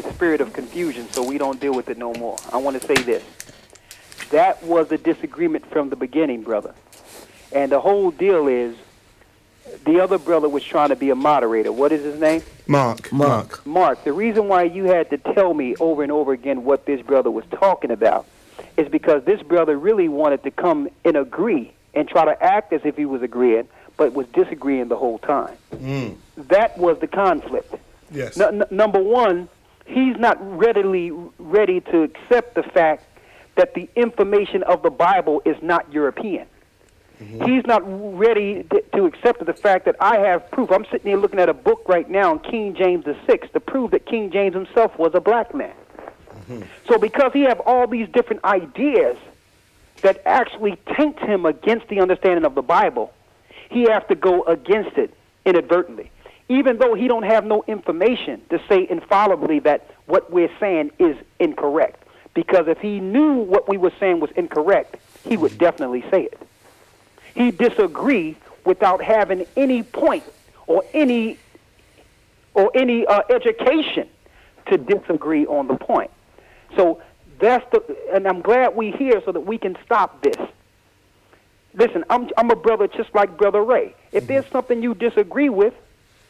the spirit of confusion so we don't deal with it no more. I want to say this. That was a disagreement from the beginning, brother. And the whole deal is the other brother was trying to be a moderator. What is his name? Mark. Mark, the reason why you had to tell me over and over again what this brother was talking about is because this brother really wanted to come and agree and try to act as if he was agreeing, but was disagreeing the whole time. That was the conflict. Yes. Number one, he's not ready to accept the fact that the information of the Bible is not European. He's not ready to accept the fact that I have proof. I'm sitting here looking at a book right now in King James VI to prove that King James himself was a black man. So because he have all these different ideas that actually taint him against the understanding of the Bible, he has to go against it inadvertently, even though he don't have no information to say infallibly that what we're saying is incorrect. Because if he knew what we were saying was incorrect, he would definitely say it. He disagreed without having any point or any education to disagree on the point. So and I'm glad we're here so that we can stop this. Listen, I'm a brother just like Brother Ray. If there's something you disagree with,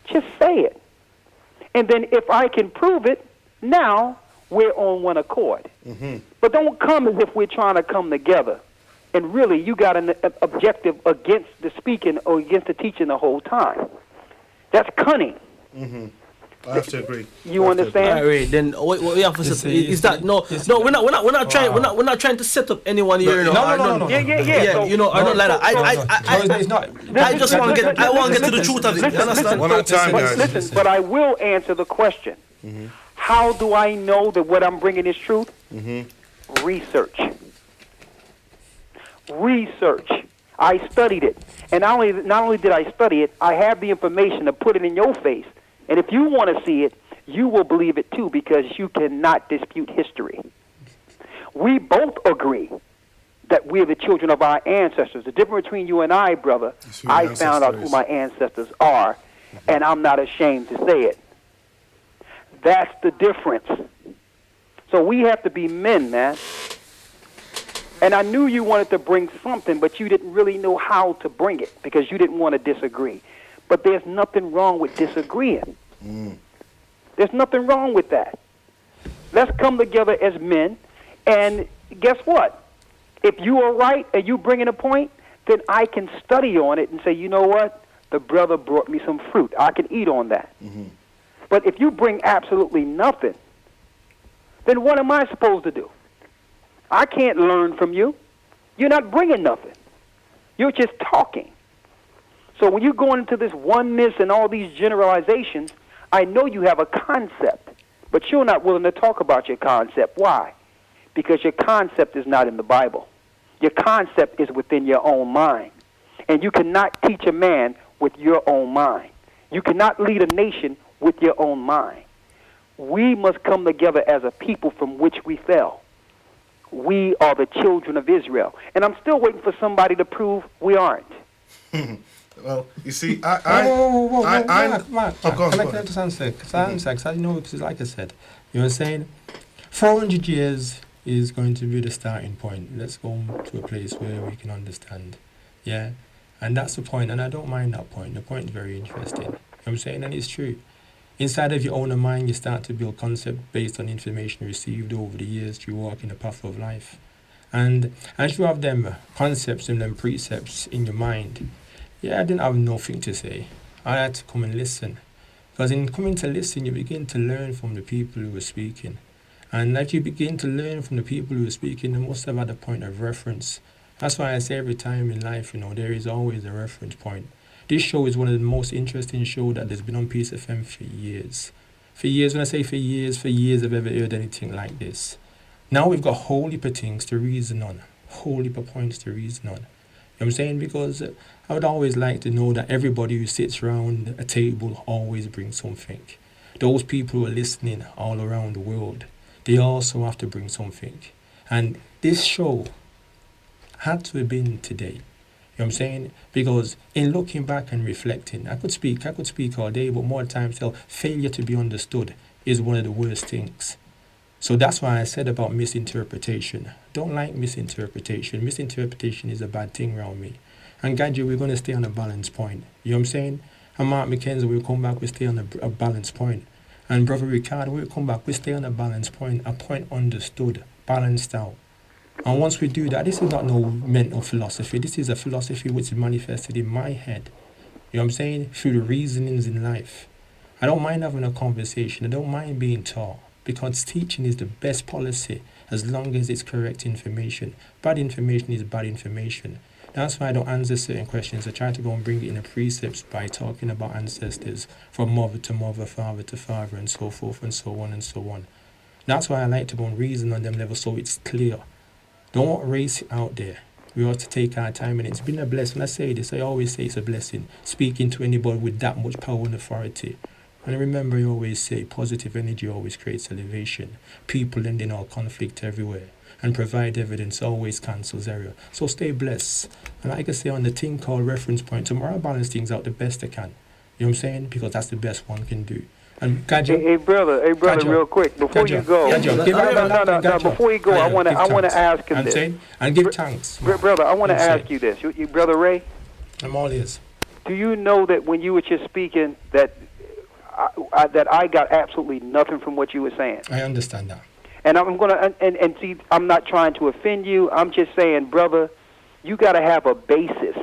just say it. And then if I can prove it, now we're on one accord. But don't come as if we're trying to come together. And really, you got an objective against the speaking or against the teaching the whole time. That's cunning. I have to agree. You understand? Right, then what we have to say is that we're not trying to set up anyone here. No. Yeah. So, I don't like that. I just want to get to the truth of it. Understand? One at a time, guys. Listen, but I will answer the question. How do I know that what I'm bringing is truth? Research. I studied it, and not only did I study it, I have the information to put it in your face. And if you want to see it, you will believe it too, because you cannot dispute history. We both agree that we're the children of our ancestors. The difference between you and I, brother, I found out who my ancestors are, and I'm not ashamed to say it. That's the difference. So we have to be men, man. And I knew you wanted to bring something, but you didn't really know how to bring it because you didn't want to disagree. But there's nothing wrong with disagreeing. There's nothing wrong with that. Let's come together as men, and guess what? If you are right and you bring in a point, then I can study on it and say, you know what? The brother brought me some fruit. I can eat on that. But if you bring absolutely nothing, then what am I supposed to do? I can't learn from you. You're not bringing nothing. You're just talking. So when you go into this oneness and all these generalizations, I know you have a concept, but you're not willing to talk about your concept. Why? Because your concept is not in the Bible. Your concept is within your own mind. And you cannot teach a man with your own mind. You cannot lead a nation with your own mind. We must come together as a people from which we fell. We are the children of Israel. And I'm still waiting for somebody to prove we aren't. Well, you see, Mark, can I just answer? Because I know, because like I said, you were saying 400 years is going to be the starting point. Let's go to a place where we can understand. Yeah? And that's the point, and I don't mind that point. The point is very interesting. You know what I'm saying? And it's true. Inside of your own mind, you start to build concepts based on information received over the years through walking the path of life. And as you have them concepts and them precepts in your mind, I didn't have nothing to say. I had to come and listen. Because in coming to listen, you begin to learn from the people who are speaking. And as you begin to learn from the people who are speaking, they must have had a point of reference. That's why I say every time in life, there is always a reference point. This show is one of the most interesting shows that has been on PeaceFM for years. For years, when I say for years I've ever heard anything like this. Now we've got whole heap of things to reason on, whole heap of points to reason on. You know what I'm saying? Because I would always like to know that everybody who sits around a table always brings something. Those people who are listening all around the world, they also have to bring something. And this show had to have been today. You know what I'm saying? Because in looking back and reflecting, I could speak all day, but more times tell failure to be understood is one of the worst things. So that's why I said about misinterpretation. Don't like misinterpretation. Misinterpretation is a bad thing around me. And Gadget, we're going to stay on a balance point. You know what I'm saying? And Mark McKenzie, we'll come back, we stay on a balance point. And Brother Ricardo, we'll come back, we stay on a balance point, a point understood, balanced out. And once we do that, this is not no mental philosophy. This is a philosophy which is manifested in my head. You know what I'm saying? Through the reasonings in life. I don't mind having a conversation. I don't mind being taught. Because teaching is the best policy as long as it's correct information. Bad information is bad information. That's why I don't answer certain questions. I try to go and bring it in the precepts by talking about ancestors from mother to mother, father to father, and so forth and so on and so on. That's why I like to go and reason on them levels so it's clear. Don't race it out there. We ought to take our time, and it's been a blessing. When I say this, I always say it's a blessing, speaking to anybody with that much power and authority. And remember, I always say positive energy always creates elevation. People ending all conflict everywhere. And provide evidence always cancels error. So stay blessed. And like I say on the thing called reference point, tomorrow I balance things out the best I can. You know what I'm saying? Because that's the best one can do. And hey brother, real quick, before you go, before you go, I want to ask him this. And give thanks. Brother, I want to ask you this. You, Brother Ray? I'm all ears. Do you know that when you were just speaking that I got absolutely nothing from what you were saying? I understand that. And I'm gonna and see, I'm not trying to offend you. I'm just saying, brother, you got to have a basis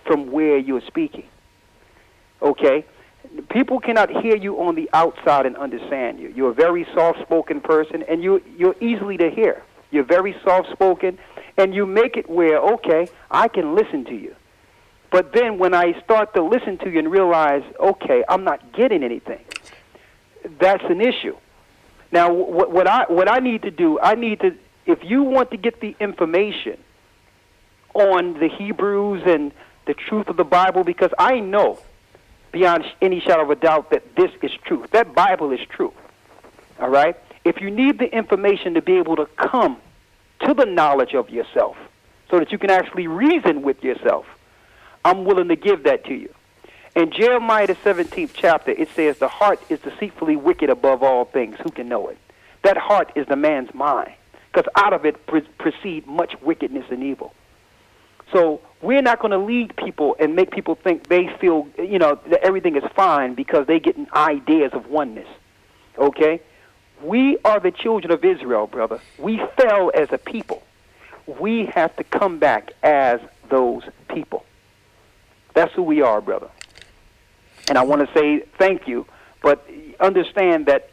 from where you're speaking. Okay, people cannot hear you on the outside and understand you. You're a very soft-spoken person, and you're easily to hear. You're very soft-spoken, and you make it where, okay, I can listen to you. But then when I start to listen to you and realize, okay, I'm not getting anything, that's an issue. Now, what I need to do, if you want to get the information on the Hebrews and the truth of the Bible, because I know beyond any shadow of a doubt that this is truth. That Bible is true. All right? If you need the information to be able to come to the knowledge of yourself so that you can actually reason with yourself, I'm willing to give that to you. In Jeremiah the 17th chapter, it says, the heart is deceitfully wicked above all things. Who can know it? That heart is the man's mind, because out of it proceed much wickedness and evil. So we're not going to lead people and make people think they feel, that everything is fine because they're getting ideas of oneness. Okay? We are the children of Israel, brother. We fell as a people. We have to come back as those people. That's who we are, brother. And I want to say thank you, but understand that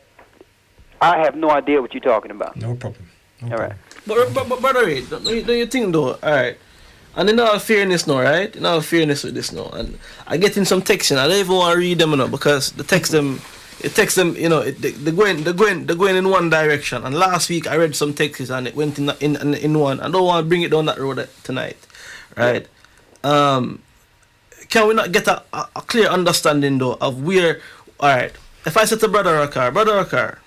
I have no idea what you're talking about. No problem. All right. But brother, don't you think though? All right. And in all fairness now, right? In all fairness with this now, and I get in some texts, and I don't even want to read them now because the text them, they're going in one direction. And last week I read some texts and it went in one. I don't want to bring it down that road tonight, right? Can we not get a clear understanding though of where? All right. If I said to Brother Akar,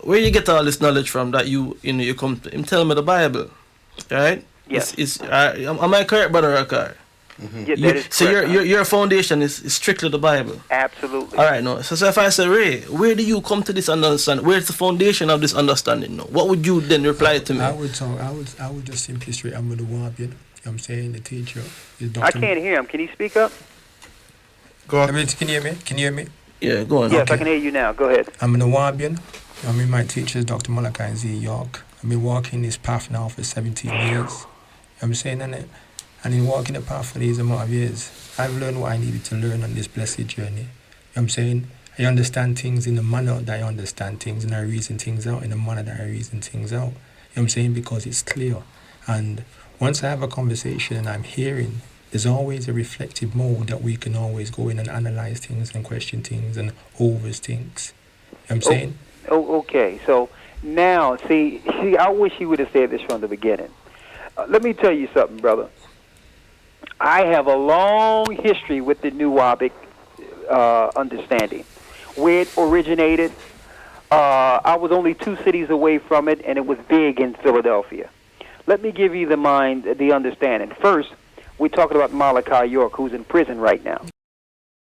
where you get all this knowledge from that you come to him, tell me the Bible, right? Yes. Am I correct, Brother Akar? Mm-hmm. Yeah, that is correct. So your foundation is strictly the Bible. Absolutely. All right, no. So if I say, Ray, where do you come to this understanding? Where's the foundation of this understanding? No. What would you then reply to me? I would just simply straight. I'm with the Nuwaubu. I'm saying the teacher is Dr. I can't hear him. Can you speak up? Go on. Can you hear me? Can you hear me? Yeah, go on. Yes, Okay. I can hear you now. Go ahead. I'm a Nuwaubian. My teacher is Dr. Malachi Z. York. I've been walking this path now for 17 years. I'm saying, and in walking the path for these amount of years, I've learned what I needed to learn on this blessed journey. I'm saying, I understand things in the manner that I understand things, and I reason things out in the manner that I reason things out. I'm saying, because it's clear. And once I have a conversation and I'm hearing, there's always a reflective mode that we can always go in and analyze things and question things and over things. I'm saying? Okay. So now, see, I wish you would have said this from the beginning. Let me tell you something, brother. I have a long history with the Nuwaubic understanding. Where it originated, I was only 2 cities away from it, and it was big in Philadelphia. Let me give you the understanding. First, we're talking about Malachi York, who's in prison right now.